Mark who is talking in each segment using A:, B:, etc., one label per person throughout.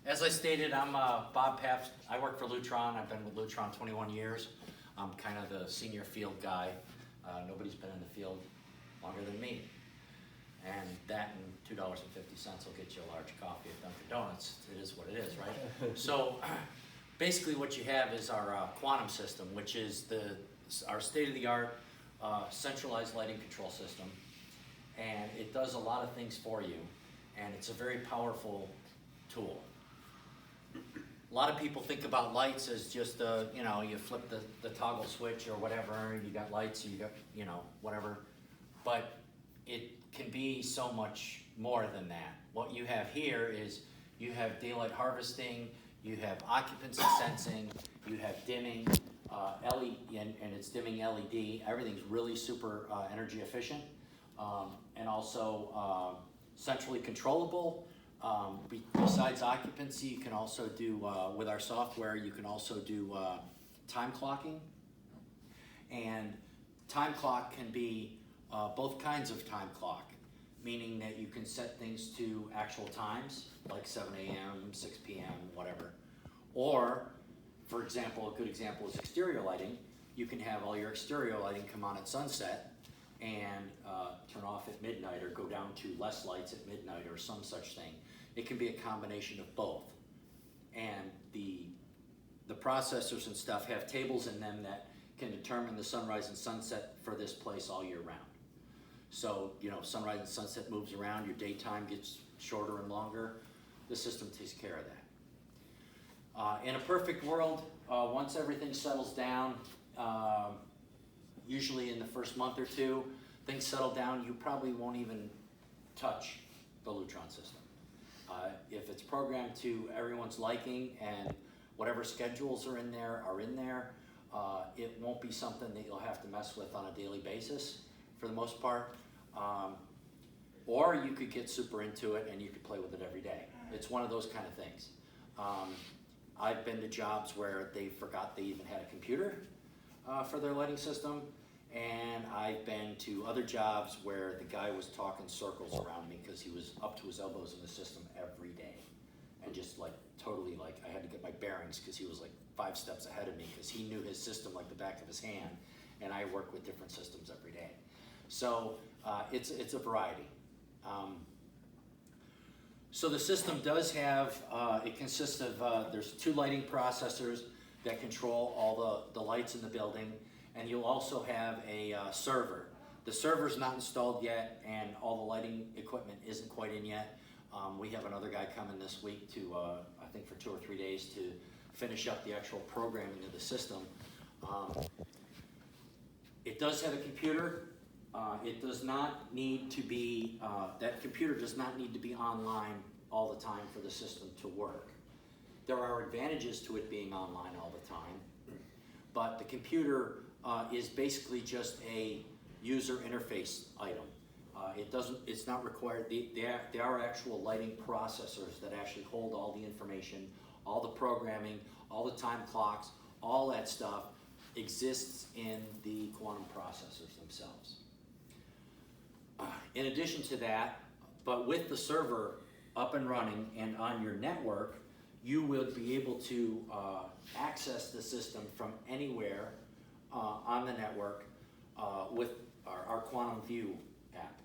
A: As I stated, I'm Bob Pabst. I work for Lutron. I've been with Lutron 21 years. I'm kind of the senior field guy. Nobody's been in the field longer than me. And that and $2.50 will get you a large coffee at Dunkin' Donuts. It is what it is, right? So basically what you have is our quantum system, which is our state-of-the-art centralized lighting control system. And it does a lot of things for you. And it's a very powerful tool. A lot of people think about lights as just, you flip the toggle switch or whatever, you got lights, you got, whatever. But it can be so much more than that. What you have here is you have daylight harvesting, you have occupancy sensing, you have dimming, LED, and it's dimming LED. Everything's really super energy efficient, and also centrally controllable. Besides occupancy, you can also do, with our software, you can also do time clocking. And time clock can be both kinds of time clock, meaning that you can set things to actual times, like 7 a.m., 6 p.m., whatever. Or, for example, a good example is exterior lighting. You can have all your exterior lighting come on at sunset and turn off at midnight, or go down to less lights at midnight, or some such thing. It can be a combination of both. And the processors and stuff have tables in them that can determine the sunrise and sunset for this place all year round. So, sunrise and sunset moves around, your daytime gets shorter and longer. The system takes care of that. In a perfect world, once everything settles down, usually in the first month or two, things settle down, you probably won't even touch the Lutron system. If it's programmed to everyone's liking and whatever schedules are in there, it won't be something that you'll have to mess with on a daily basis for the most part. Or you could get super into it and you could play with it every day. It's one of those kind of things. I've been to jobs where they forgot they even had a computer for their lighting system. And I've been to other jobs where the guy was talking circles around me because he was up to his elbows in the system every day. And just totally I had to get my bearings because he was 5 steps ahead of me because he knew his system like the back of his hand. And I work with different systems every day. So it's a variety. So the system does have, it consists of, there's 2 lighting processors that control all the lights in the building. And you'll also have a server. The server's not installed yet, and all the lighting equipment isn't quite in yet. We have another guy coming this week to, I think for 2 or 3 days, to finish up the actual programming of the system. It does have a computer. It does not need to be, that computer does not need to be online all the time for the system to work. There are advantages to it being online all the time, but the computer is basically just a user interface item. It's not required, they are actual lighting processors that actually hold all the information, all the programming, all the time clocks, all that stuff exists in the quantum processors themselves. In addition to that, but with the server up and running and on your network, you will be able to access the system from anywhere on the network with our Quantum View app.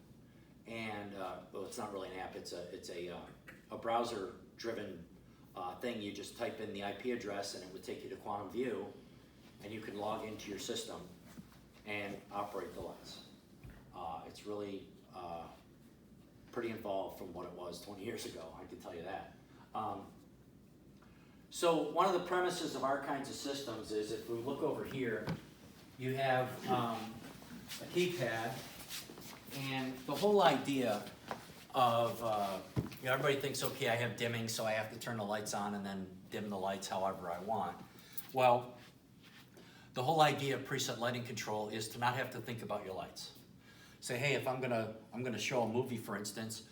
A: And well, it's not really an app, it's a browser-driven thing. You just type in the IP address and it would take you to Quantum View, and you can log into your system and operate the lights. It's really pretty involved from what it was 20 years ago, I can tell you that. So one of the premises of our kinds of systems is, if we look over here, you have a keypad, and the whole idea of, everybody thinks, okay, I have dimming, so I have to turn the lights on and then dim the lights however I want. Well, the whole idea of preset lighting control is to not have to think about your lights. Say, hey, if I'm gonna show a movie, for instance,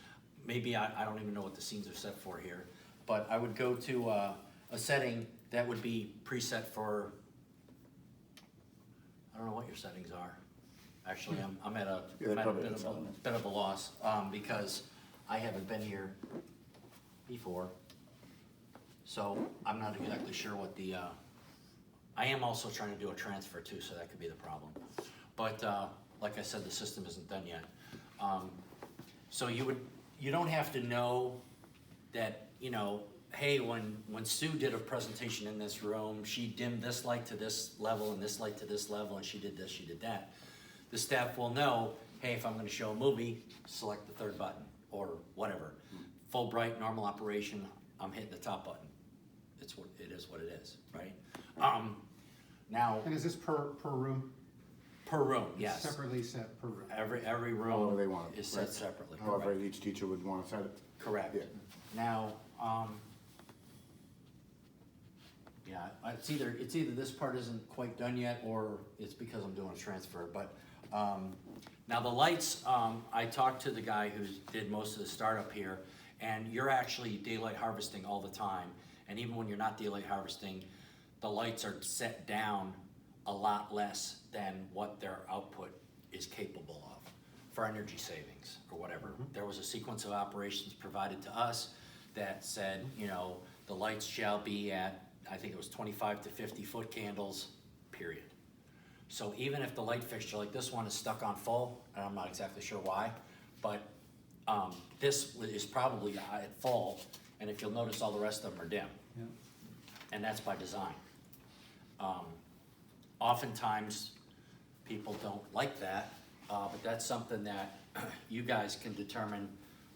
A: maybe I don't even know what the scenes are set for here, but I would go to a setting that would be preset for, I don't know what your settings are. Actually, I'm at a bit of a loss because I haven't been here before. So I'm not exactly sure what the, I am also trying to do a transfer too, so that could be the problem. But, like I said, the system isn't done yet. So you don't have to know that, you know, hey, when Sue did a presentation in this room, she dimmed this light to this level and this light to this level, and she did this, she did that. The staff will know, hey, if I'm gonna show a movie, select the third button, or whatever. Full bright, normal operation, I'm hitting the top button. It is what it is, right? Now,
B: And is this per room?
A: per room, yes.
B: Separately set per room?
A: Every
C: However
A: room
C: they want it,
A: is set
C: right.
A: separately,
C: However,
A: correct.
C: each teacher would want to set it.
A: Correct.
C: Yeah.
A: Now, yeah, it's either this part isn't quite done yet, or it's because I'm doing a transfer, but, now the lights, I talked to the guy who did most of the startup here, and you're actually daylight harvesting all the time, and even when you're not daylight harvesting, the lights are set down a lot less than what their output is capable of for energy savings or whatever. There was a sequence of operations provided to us that said, you know, the lights shall be at, I think it was 25 to 50 foot candles, period. So even if the light fixture like this one is stuck on full, and I'm not exactly sure why, but this is probably at full, and if you'll notice, all the rest of them are dim.
B: Yeah.
A: And that's by design. Oftentimes, people don't like that, but that's something that you guys can determine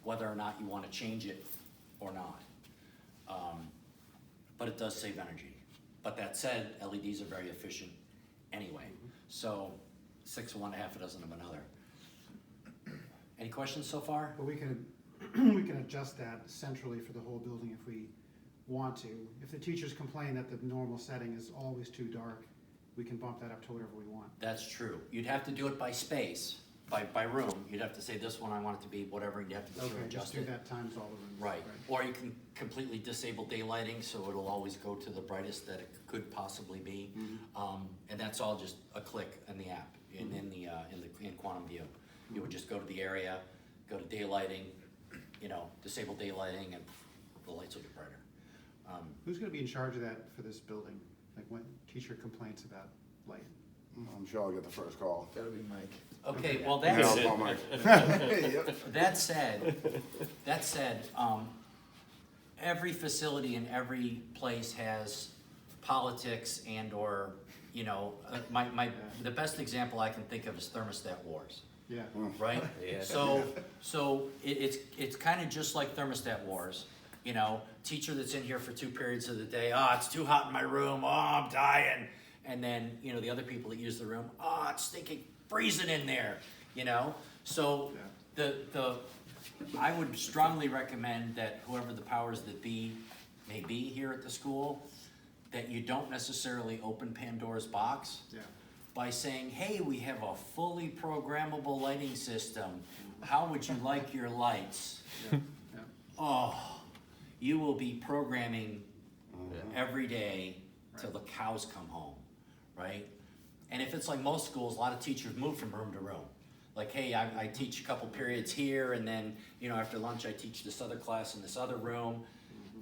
A: whether or not you want to change it or not. But it does save energy. But that said, LEDs are very efficient anyway. So 6 of one, half a dozen of another. Any questions so far?
B: But we can, we can adjust that centrally for the whole building if we want to. If the teachers complain that the normal setting is always too dark, we can bump that up to whatever we want.
A: That's true. You'd have to do it by space, by room. You'd have to say this one, I want it to be whatever, and you have to be sure
B: Okay,
A: to
B: just
A: adjust
B: do
A: it.
B: that times all the rooms.
A: Right, or you can completely disable daylighting, so it'll always go to the brightest that it could possibly be. And that's all just a click in the app, in Quantum View. You would just go to the area, go to daylighting, you know, disable daylighting, and the lights will get brighter.
B: Who's gonna be in charge of that for this building? Like when teacher complaints about light?
C: I'm sure I'll get the first call.
D: That'll be Mike.
A: Okay, well,
C: Yeah,
A: that's,
C: I'll call Mike. Yep.
A: that said, every facility in every place has politics and or, you know, the best example I can think of is thermostat wars,
B: Yeah,
A: right?
D: Yeah.
A: So it's kind of just like thermostat wars, you know, teacher that's in here for 2 periods of the day, it's too hot in my room, I'm dying. And then, you know, the other people that use the room, it's stinking freezing in there, you know? So I would strongly recommend that whoever the powers that be may be here at the school, that you don't necessarily open Pandora's box
B: yeah.
A: by saying, hey, we have a fully programmable lighting system. How would you like your lights?
B: Yeah, yeah.
A: Oh, you will be programming every day till the cows come home, right? And if it's like most schools, a lot of teachers move from room to room. Like, hey, I teach a couple periods here, and then, you know, after lunch I teach this other class in this other room,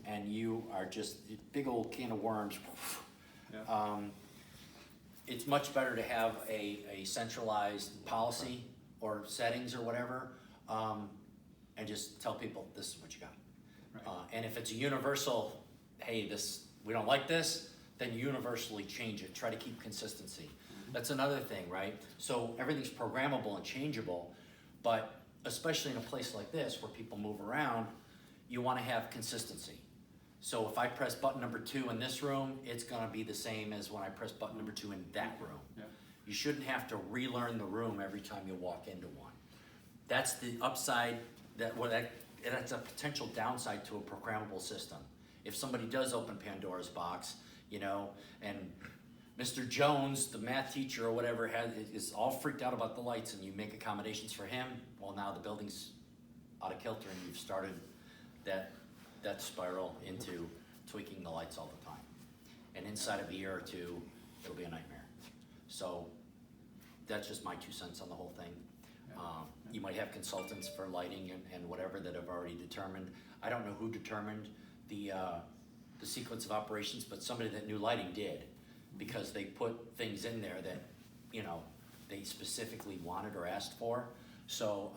A: and you are just a big old can of worms.
B: Yeah.
A: It's much better to have a centralized policy or settings or whatever, and just tell people this is what you got.
B: Right.
A: And if it's a universal, hey, we don't like this, then universally change it. Try to keep consistency. That's another thing, right? So everything's programmable and changeable, but especially in a place like this where people move around, you want to have consistency. So if I press button number 2 in this room, it's going to be the same as when I press button number 2 in that room.
B: Yeah.
A: You shouldn't have to relearn the room every time you walk into one. That's the upside, that's a potential downside to a programmable system. If somebody does open Pandora's box, you know, and Mr. Jones, the math teacher or whatever, is all freaked out about the lights, and you make accommodations for him, well, now the building's out of kilter, and you've started that spiral into tweaking the lights all the time. And inside of a year or two, it'll be a nightmare. So that's just my 2 cents on the whole thing. You might have consultants for lighting and whatever that have already determined. I don't know who determined the the sequence of operations, but somebody that knew lighting did, because they put things in there that, you know, they specifically wanted or asked for. So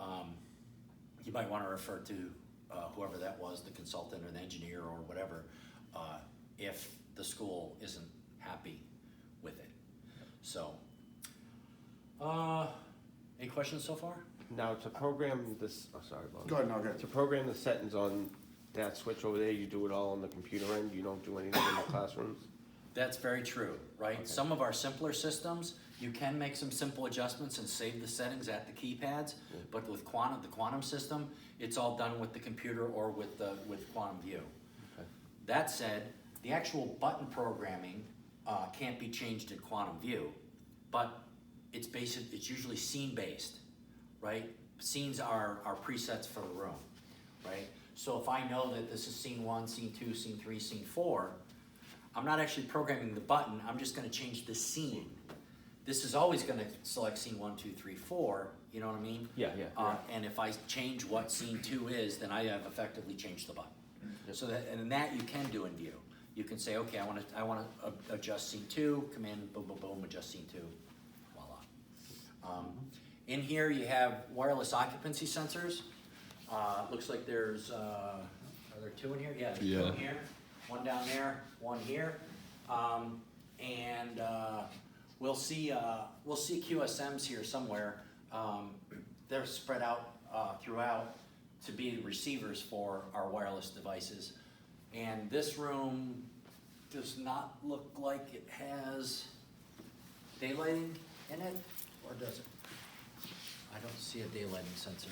A: you might want to refer to whoever that was, the consultant or the engineer or whatever, if the school isn't happy with it. So, any questions so far?
D: Now, to program this, oh, sorry, Bob.
C: Go ahead, no, go
D: To program the settings on that switch over there, you do it all on the computer end? You don't do anything in the classrooms?
A: That's very true, right?
D: Okay.
A: Some of our simpler systems, you can make some simple adjustments and save the settings at the keypads, but with the quantum system, it's all done with the computer or with Quantum View.
D: Okay.
A: That said, the actual button programming can't be changed in Quantum View, but it's usually scene-based, right? Scenes are presets for the room, right? So if I know that this is scene 1, scene 2, scene 3, scene 4, I'm not actually programming the button, I'm just gonna change the scene. This is always gonna select scene 1, 2, 3, 4, you know what I mean?
D: Yeah.
A: And if I change what scene 2 is, then I have effectively changed the button.
D: Yep.
A: So that you can do in View. You can say, okay, I wanna adjust scene 2, come in, boom, boom, boom, adjust scene 2, voila. In here you have wireless occupancy sensors. Looks like there's, are there 2 in here? Yeah, there's 2 in here, 1 down there, 1 here. We'll see QSMs here somewhere. They're spread out throughout to be the receivers for our wireless devices. And this room does not look like it has daylighting in it, or does it? I don't see a daylighting sensor.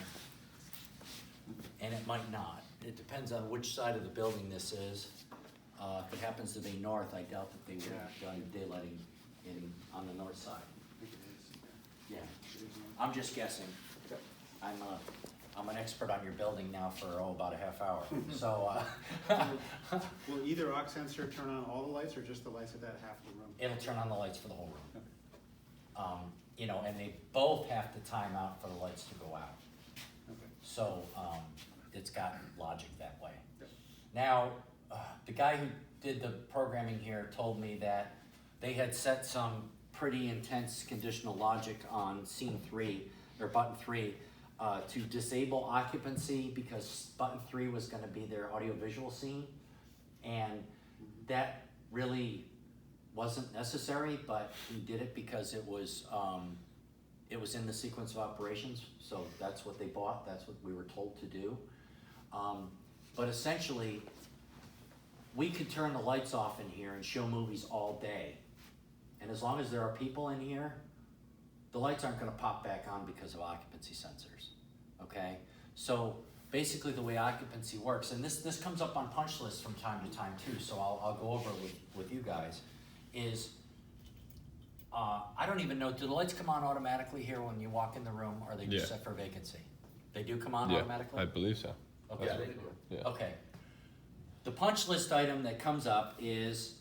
A: And it might not. It depends on which side of the building this is. If it happens to be north, I doubt that they would have done daylighting on the north side. Yeah, I'm just guessing. I'm an expert on your building now for about a half hour. So
B: Will either aux sensor turn on all the lights or just the lights of that half of the room?
A: it'll turn on the lights for the whole room. You know, and they both have to time out for the lights to go out.
B: Okay.
A: So it's got logic that way. Now, the guy who did the programming here told me that they had set some pretty intense conditional logic on scene 3, or button 3, to disable occupancy because button 3 was gonna be their audiovisual scene. And that really wasn't necessary, but he did it because it was in the sequence of operations, so that's what they bought, that's what we were told to do. But essentially, we could turn the lights off in here and show movies all day. And as long as there are people in here, the lights aren't gonna pop back on because of occupancy sensors, okay? So basically the way occupancy works, and this comes up on punch lists from time to time too, so I'll go over it with you guys, is I don't even know, do the lights come on automatically here when you walk in the room, or are they just set for vacancy? They do come on automatically?
E: I believe so.
A: Okay.
D: Yeah, they do.
E: Yeah.
A: Okay. The punch list item that comes up is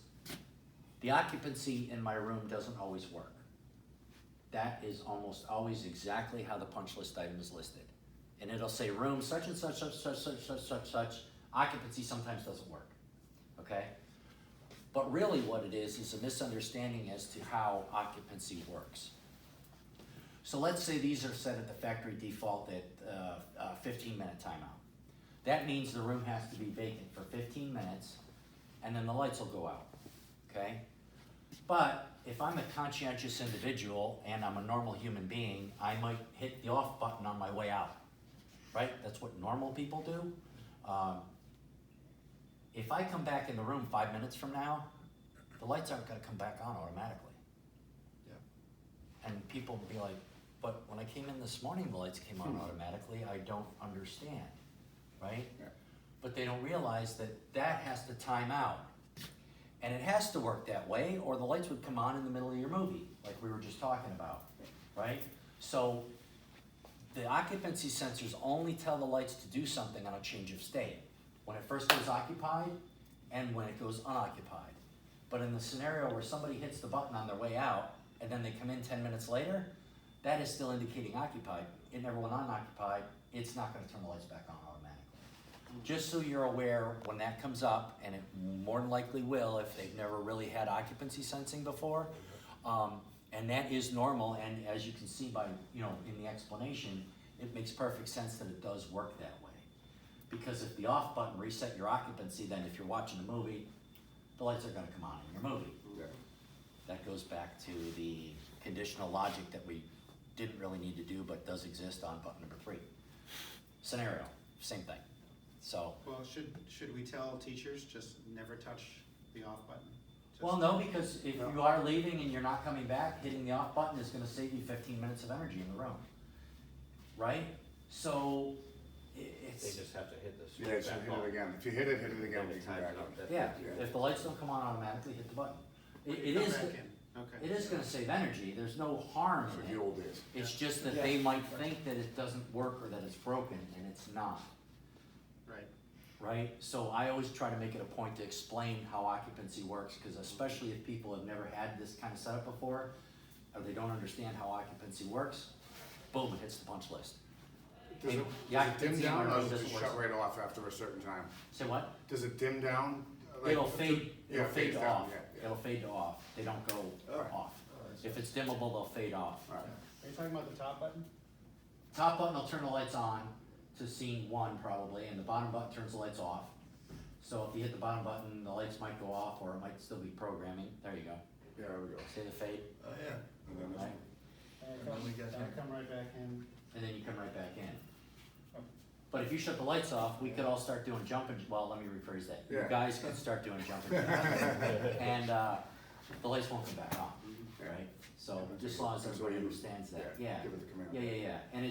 A: the occupancy in my room doesn't always work. That is almost always exactly how the punch list item is listed. And it'll say room such and such, such, occupancy sometimes doesn't work, okay? But really what it is a misunderstanding as to how occupancy works. So let's say these are set at the factory default at 15-minute timeout. That means the room has to be vacant for 15 minutes and then the lights will go out, okay? But if I'm a conscientious individual and I'm a normal human being, I might hit the off button on my way out, right? That's what normal people do. If I come back in the room 5 minutes from now, the lights aren't gonna come back on automatically. And people will be like, but when I came in this morning, the lights came on automatically, I don't understand, right?
C: Yeah.
A: But they don't realize that that has to time out. And it has to work that way, or the lights would come on in the middle of your movie, like we were just talking about, right? So the occupancy sensors only tell the lights to do something on a change of state. When it first goes occupied and when it goes unoccupied. But in the scenario where somebody hits the button on their way out and then they come in 10 minutes later, that is still indicating occupied. It never went unoccupied, it's not gonna turn the lights back on automatically. just so you're aware, when that comes up, and it more than likely will if they've never really had occupancy sensing before, and that is normal, and as you can see by, you know, in the explanation, it makes perfect sense that it does work that way. Because if the off button reset your occupancy, then if you're watching a movie, the lights are gonna come on in your movie.
C: Yeah.
A: That goes back to the conditional logic that we didn't really need to do, but does exist on button number 3. Scenario, same thing. So,
B: Well, should we tell teachers just never touch the off button? Just-
A: well, no, because if
C: No.
A: you are leaving and you're not coming back, hitting the off button is gonna save you 15 minutes of energy in the room. Right? So,
E: They
A: it's,
E: just have to hit the
C: Yeah,
E: switch
C: so
E: back
C: hit
E: on.
C: it again. If you hit it again,
E: And
C: you
E: it
C: come
E: times
C: back
E: it
C: on.
E: up. That's
A: yeah,
C: Yeah.
A: if the lights don't come on automatically, hit the button. It
B: Come
A: is,
B: back in. Okay.
A: it is gonna save energy, there's no harm
C: For
A: in
C: the
A: it.
C: old days.
A: It's just that they might think that it doesn't work or that it's broken, and it's not.
B: Right.
A: Right? So I always try to make it a point to explain how occupancy works, because especially if people have never had this kind of setup before, or they don't understand how occupancy works, boom, it hits the punch list.
C: Does
A: Hey,
C: it,
A: yeah,
C: does it dim
A: occupancy
C: down
A: on
C: or
A: our
C: does
A: road
C: it
A: doesn't
C: shut
A: work.
C: right off after a certain time?
A: Say what?
C: Does it dim down? Like,
A: It'll fade,
C: yeah,
A: it'll
C: it
A: fade
C: fades
A: to
C: down,
A: off.
C: yeah, yeah.
A: It'll fade to off. They don't go
C: Alright.
A: off. If it's dimmable, they'll fade off.
C: Alright.
B: Are you talking about the top button?
A: Top button will turn the lights on to scene 1 probably, and the bottom button turns the lights off. So if you hit the bottom button, the lights might go off, or it might still be programming. There you go.
C: Yeah, there we go.
A: See the fade,
F: Oh, yeah.
C: And then this
A: right?
C: one.
B: And
F: then we get there.
B: come right back in.
A: And then you come right back in. But if you shut the lights off, we could all start doing jumping, well, let me rephrase that. You
C: Yeah.
A: guys can start doing jumping jacks. And, the lights won't come back on,
C: Yeah.
A: right? So just as long as
C: That's
A: everybody
C: what you-
A: understands that, yeah.
C: Give it the command.
A: Yeah. And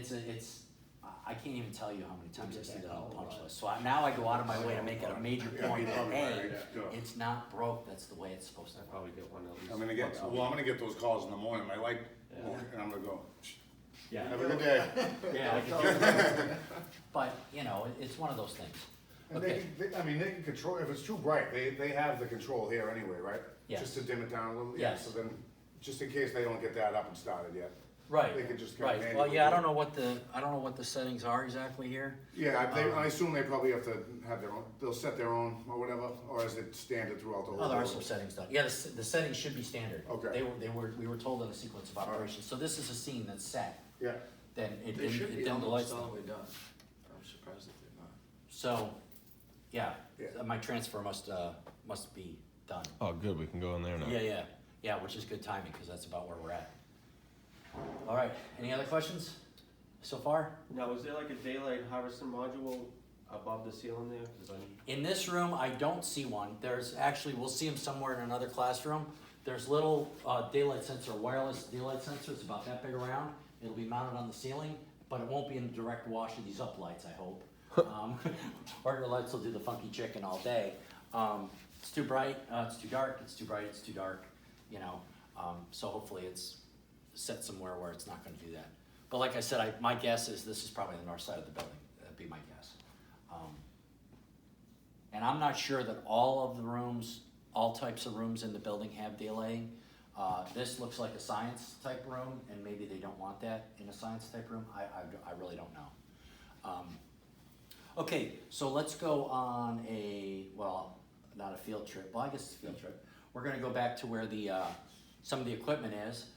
A: I can't even tell you how many times I see that on the punch list. So now I go out of my way to make it a major
C: Yeah,
A: point
C: you
A: that,
C: probably
A: hey,
C: right, yeah.
A: it's not broke, that's the way it's supposed to
D: I
A: work.
D: probably get one at least.
C: I'm gonna get,
D: once a
C: well, I'm
D: week.
C: gonna get those calls in the morning. My light,
D: Yeah.
C: and I'm gonna go,
A: Yeah.
C: have a good day.
A: Yeah. But, you know, it's one of those things.
C: And
A: Okay.
C: I mean, they can control, if it's too bright, they have the control here anyway, right?
A: Yes.
C: Just to dim it down a little,
A: Yes.
C: So then, just in case they don't get that up and started yet.
A: Right,
C: They could just kinda
A: right. Well,
C: manually
A: yeah, I
C: do
A: don't
C: it.
A: know what the settings are exactly here.
C: Yeah, I assume they probably have to have their own, they'll set their own or whatever, or is it standard throughout the whole?
A: Oh, there are
C: building?
A: some settings done. Yeah, the settings should be standard.
C: Okay.
A: We were told in the sequence of operations. So this is a scene that's set,
C: Yeah,
A: then it
F: They should
A: dimmed
F: be
A: the lights
F: almost all
A: down.
F: the way done. I'm surprised that they're not.
A: So, yeah,
C: Yeah.
A: my transfer must be done.
G: Oh, good, we can go in there now.
A: Yeah, which is good timing, because that's about where we're at. All right, any other questions so far?
D: Now, is there like a daylight harvesting module above the ceiling there? 'Cause
A: In this room, I don't see one. There's actually, we'll see them somewhere in another classroom. There's little daylight sensor, wireless daylight sensors about that big around. It'll be mounted on the ceiling, but it won't be in direct wash of these up lights, I hope. Or your lights will do the funky chicken all day. It's too bright, it's too dark, it's too bright, it's too dark, you know. So hopefully it's set somewhere where it's not gonna do that. But like I said, my guess is this is probably the north side of the building. That'd be my guess. And I'm not sure that all of the rooms, all types of rooms in the building have daylighting. This looks like a science type room, and maybe they don't want that in a science type room. I really don't know. Okay, so let's go on not a field trip. Well, I guess it's a field trip. We're gonna go back to where some of the equipment is.